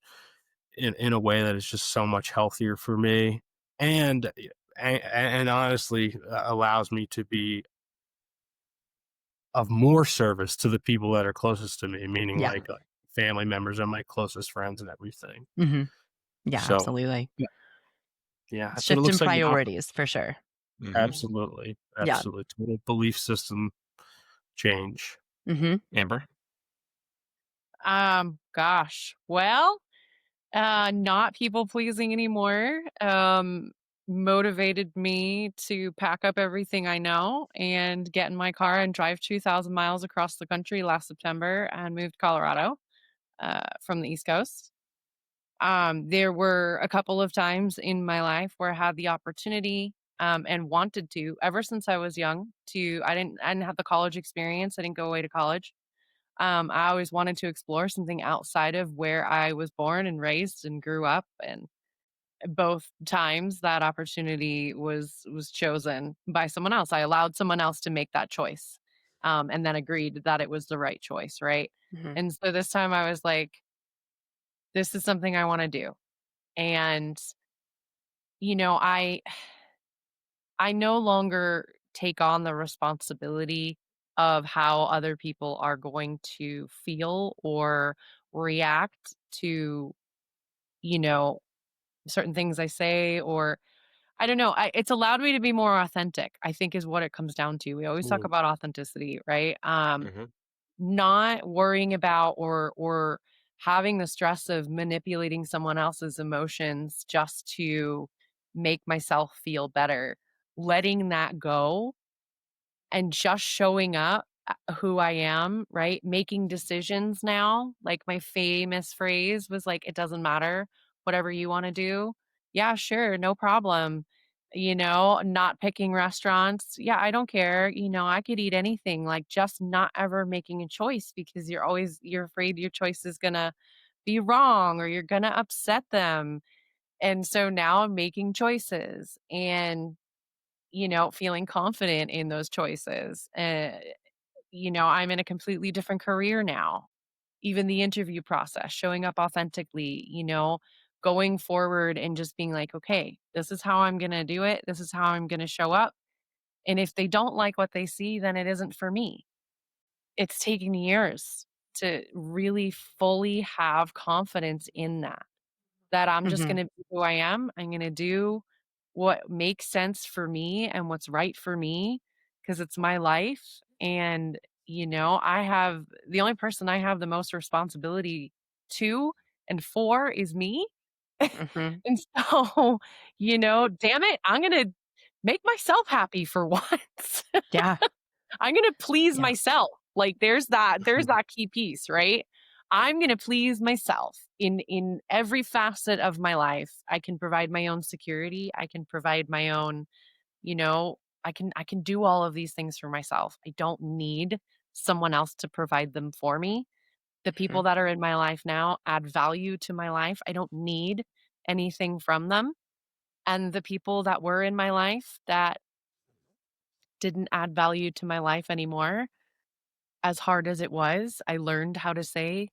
in a way that is just so much healthier for me, and and honestly allows me to be of more service to the people that are closest to me, meaning Yeah. like family members and my closest friends and everything. Hmm. Yeah, So absolutely. yeah, yeah, that's what it Shift in looks like now. priorities for sure. Hmm. Absolutely, Yeah. absolutely, total belief system change. Hmm. Amber. Gosh. Well, not people pleasing anymore. Motivated me to pack up everything I know and get in my car and drive 2,000 miles across the country last September and move to Colorado from the East Coast. There were a couple of times in my life where I had the opportunity and wanted to, ever since I was young, I didn't have the college experience. I didn't go away to college. I always wanted to explore something outside of where I was born and raised and grew up. And both times that opportunity was chosen by someone else. I allowed someone else to make that choice, and then agreed that it was the right choice, right? Hmm. And so this time I was like, this is something I want to do. And you know, I no longer take on the responsibility of how other people are going to feel or react to, you know, certain things I say, or I don't know. It's allowed me to be more authentic, I think is what it comes down to. We always talk Mm, about authenticity, right? Hmm. Not worrying about or having the stress of manipulating someone else's emotions just to make myself feel better. Letting that go and just showing up who I am, right? Making decisions now. Like my famous phrase was like, it doesn't matter, whatever you want to do. Yeah, sure, no problem. Not picking restaurants. Yeah, I don't care. I could eat anything, like just not ever making a choice because you're afraid your choice is going to be wrong or you're going to upset them. And so now I'm making choices and feeling confident in those choices. I'm in a completely different career now. Even the interview process, showing up authentically, going forward and just being like, okay, this is how I'm going to do it. This is how I'm going to show up. And if they don't like what they see, then it isn't for me. It's taken years to really fully have confidence in that I'm just Hmm. gonna be who I am. I'm gonna do what makes sense for me and what's right for me because it's my life. And, I have the only person I have the most responsibility to and 4 is me. Mhm. And so, damn it, I'm gonna make myself happy for once. Yeah. I'm gonna please Yeah. myself. Like there's that key piece, right? I'm gonna please myself in every facet of my life. I can provide my own security. I can provide my own, you know, I can do all of these things for myself. I don't need someone else to provide them for me. The people Mhm. that are in my life now add value to my life. I don't need anything from them. And the people that were in my life that didn't add value to my life anymore, as hard as it was, I learned how to say,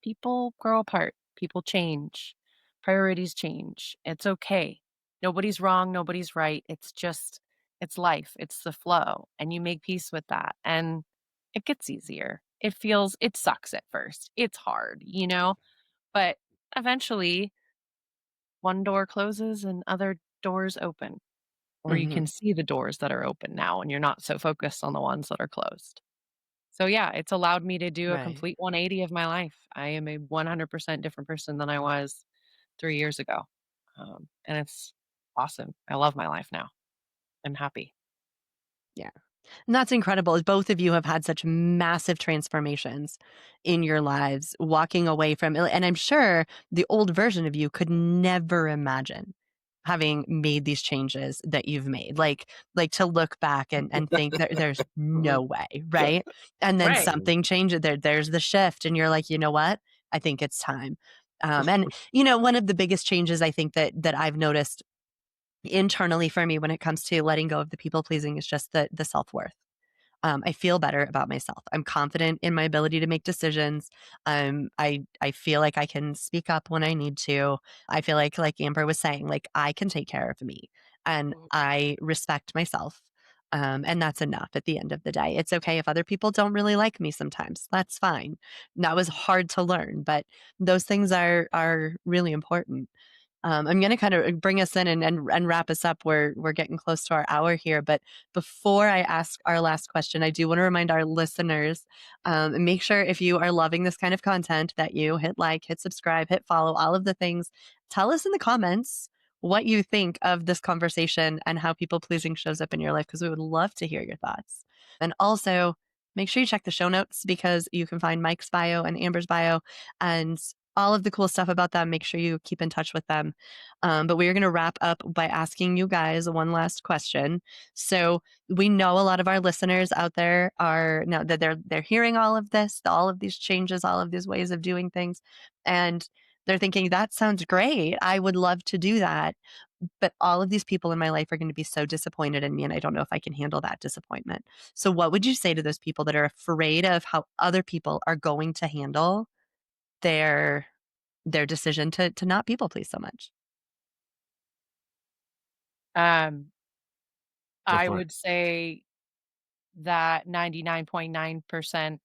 people grow apart, people change, priorities change. It's okay. Nobody's wrong, nobody's right. It's life, it's the flow, and you make peace with that. And it gets easier. It sucks at first. It's hard, but eventually one door closes and other doors open, or you Mhm. can see the doors that are open now and you're not so focused on the ones that are closed. So yeah, it's allowed me to do a Right. complete 180 of my life. I am a 100% different person than I was 3 years ago. And it's awesome. I love my life now. I'm happy. Yeah. And that's incredible. Both of you have had such massive transformations in your lives, walking away from, and I'm sure the old version of you could never imagine having made these changes that you've made. Like to look back and think that there's no way, right? And then Right. something changes. There's the shift, and you're like, you know what? I think it's time. And one of the biggest changes I think that I've noticed internally for me when it comes to letting go of the people pleasing is just the self-worth. I feel better about myself. I'm confident in my ability to make decisions. I feel like I can speak up when I need to. I feel like Amber was saying, like I can take care of me, and Mhm. I respect myself. And that's enough at the end of the day. It's okay if other people don't really like me sometimes. That's fine. That was hard to learn, but those things are really important. I'm going to kind of bring us in and wrap us up. We're getting close to our hour here, but before I ask our last question, I do want to remind our listeners, and make sure if you are loving this kind of content that you hit like, hit subscribe, hit follow, all of the things. Tell us in the comments what you think of this conversation and how people pleasing shows up in your life, because we would love to hear your thoughts. And also, make sure you check the show notes because you can find Mike's bio and Amber's bio and all of the cool stuff about them. Make sure you keep in touch with them. But we are going to wrap up by asking you guys one last question. So we know a lot of our listeners out there are now that they're hearing all of this, all of these changes, all of these ways of doing things, and they're thinking that sounds great. I would love to do that. But all of these people in my life are going to be so disappointed in me, and I don't know if I can handle that disappointment. So, what would you say to those people that are afraid of how other people are going to handle their decision to not people please so much? Um, Go I for it. would say that 99.9%,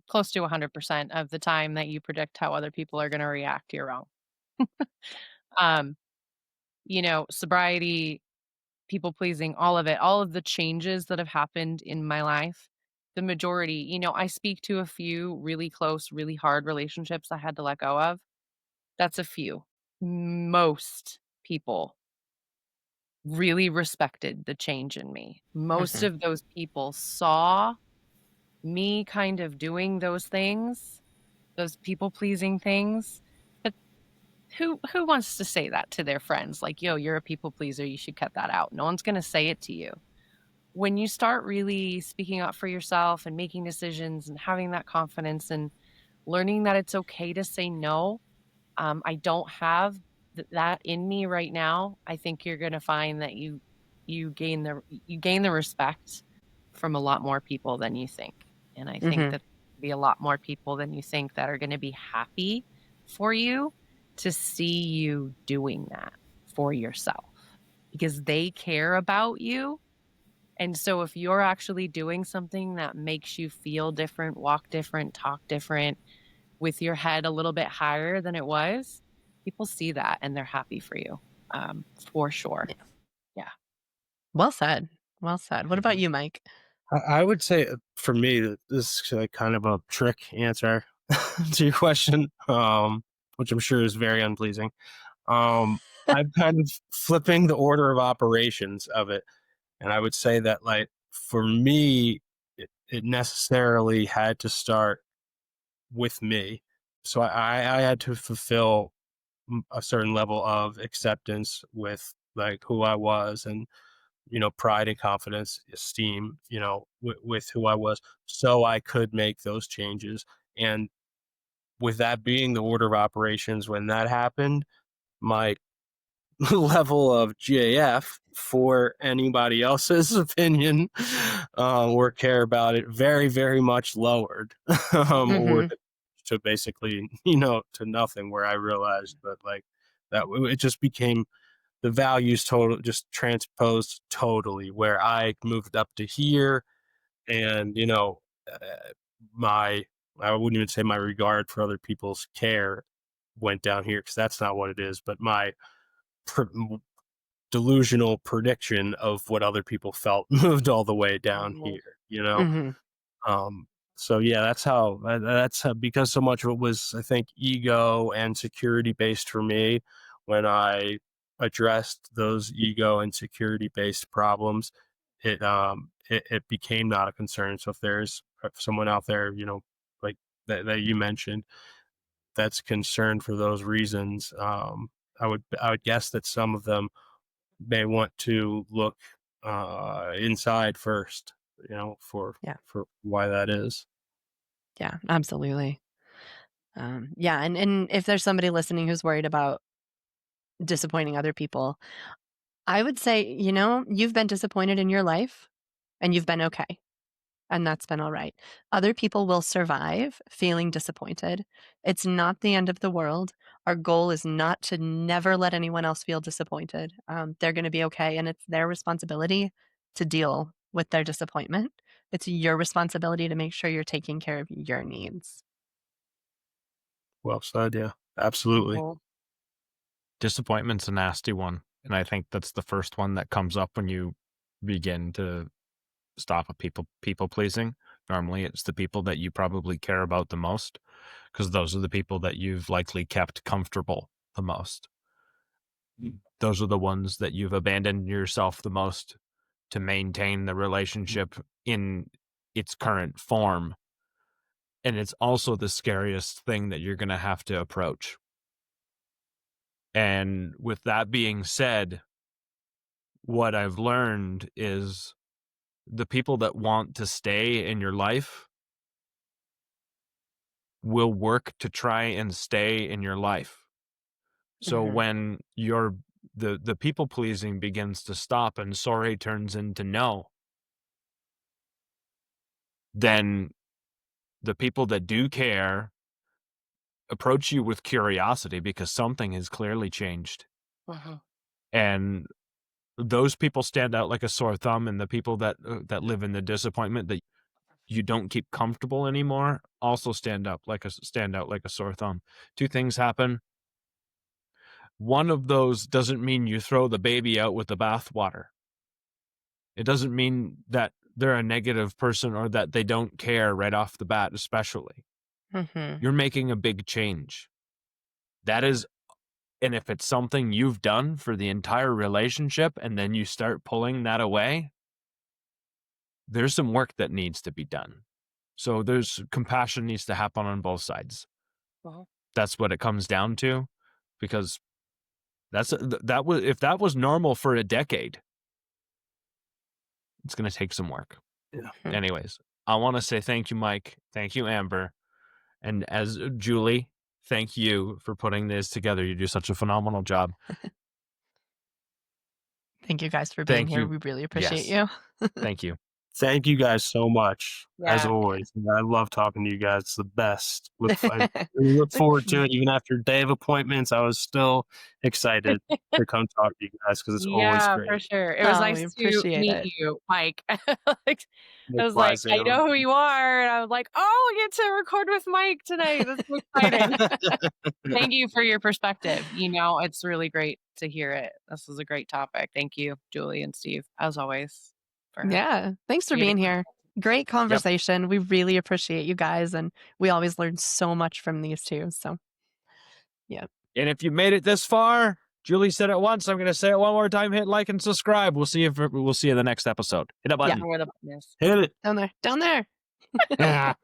close to 100% of the time that you predict how other people are going to react, you're wrong. Um, sobriety, people pleasing, all of it, all of the changes that have happened in my life, the majority, I speak to a few really close, really hard relationships I had to let go of. That's a few. Most people really respected the change in me. Most Mhm, of those people saw me kind of doing those things, those people pleasing things. But who wants to say that to their friends? Like, yo, you're a people pleaser. You should cut that out. No one's going to say it to you. When you start really speaking up for yourself and making decisions and having that confidence and learning that it's okay to say no, I don't have that in me right now. I think you're going to find that you gain the respect from a lot more people than you think, and I think mhm, that be a lot more people than you think that are going to be happy for you to see you doing that for yourself because they care about you. And so if you're actually doing something that makes you feel different, walk different, talk different, with your head a little bit higher than it was, people see that and they're happy for you, for sure. yeah. Yeah. Well said, well said. What about Mhm. you, Mike? I would say for me, that this is kind of a trick answer. to your question, which I'm sure is very unpleasing. I'm kind of flipping the order of operations of it. And I would say that, like, for me, it necessarily had to start with me. So I had to fulfill a certain level of acceptance with like who I was, and pride and confidence, esteem, with who I was, so I could make those changes. And with that being the order of operations, when that happened, my level of GAF for anybody else's opinion or care about it very, very much lowered, or Hmm. to basically, to nothing, where I realized that, like, that it just became the values total just transposed totally, where I moved up to here. And uh, my I wouldn't even say my regard for other people's care went down here, because that's not what it is, but my pr- delusional prediction of what other people felt moved all the way down Mhm. here. Hmm. um so yeah, that's how, because so much of it was, I think, ego and security based for me. When I addressed those ego and security based problems, it became not a concern. So if there's someone out there, like that you mentioned, that's concerned for those reasons, I would guess that some of them may want to look inside first, for Yeah. why that is. Yeah, absolutely. Yeah, and if there's somebody listening who's worried about disappointing other people, I would say, you've been disappointed in your life and you've been okay. And that's been all right. Other people will survive feeling disappointed. It's not the end of the world. Our goal is not to never let anyone else feel disappointed. They're going to be okay. And it's their responsibility to deal with their disappointment. It's your responsibility to make sure you're taking care of your needs. Well said. Yeah, absolutely. Mhm. Disappointment's a nasty one, and I think that's the first one that comes up when you begin to stop a people pleasing. Normally, it's the people that you probably care about the most, because those are the people that you've likely kept comfortable the most. Those are the ones that you've abandoned yourself the most to maintain the relationship in its current form. And it's also the scariest thing that you're going to have to approach. And with that being said, what I've learned is the people that want to stay in your life will work to try and stay in your life. So Mhm. when the people pleasing begins to stop and sorry turns into no, then the people that do care approach you with curiosity, because something has clearly changed. Mhm. And those people stand out like a sore thumb, and the people that live in the disappointment that you don't keep comfortable anymore also stand out like a sore thumb. Two things happen. One of those doesn't mean you throw the baby out with the bathwater. It doesn't mean that they're a negative person or that they don't care right off the bat, especially. Mhm. You're making a big change. That is, and if it's something you've done for the entire relationship and then you start pulling that away, there's some work that needs to be done. So there's compassion needs to happen on both sides. Mhm. That's what it comes down to, because that was if that was normal for a decade, it's going to take some work. Yeah. Mhm. Anyways, I want to say thank you, Mike. Thank you, Amber. And as Julie, thank you for putting this together. You do such a phenomenal job. Thank you guys for being Thank here. you. We really appreciate Yes. you. Thank you. Thank you guys so much, as Yeah. always. I love talking to you guys. It's the best. I really look forward to it. Even after a day of appointments, I was still excited to come talk to you guys, because it's always Yeah, for great. sure. It was Oh, we nice to appreciate meet it. you, Mike. Like, I was like, Likewise, "I Amber. know who you are," and I was like, "Oh, I get to record with Mike tonight. That's so exciting." Thank you for your perspective. It's really great to hear it. This was a great topic. Thank you, Julie and Steve, as always, for Yeah. Thanks for being being a here. Great conversation. We really appreciate you guys, and we always learn so much from these two. So, yeah. And if you made it this far, Julie said it once. I'm going to say it one more time. Hit like and subscribe. We'll see you in the next episode. Hit a button. Where the button is. Hit it. Down there. Yeah.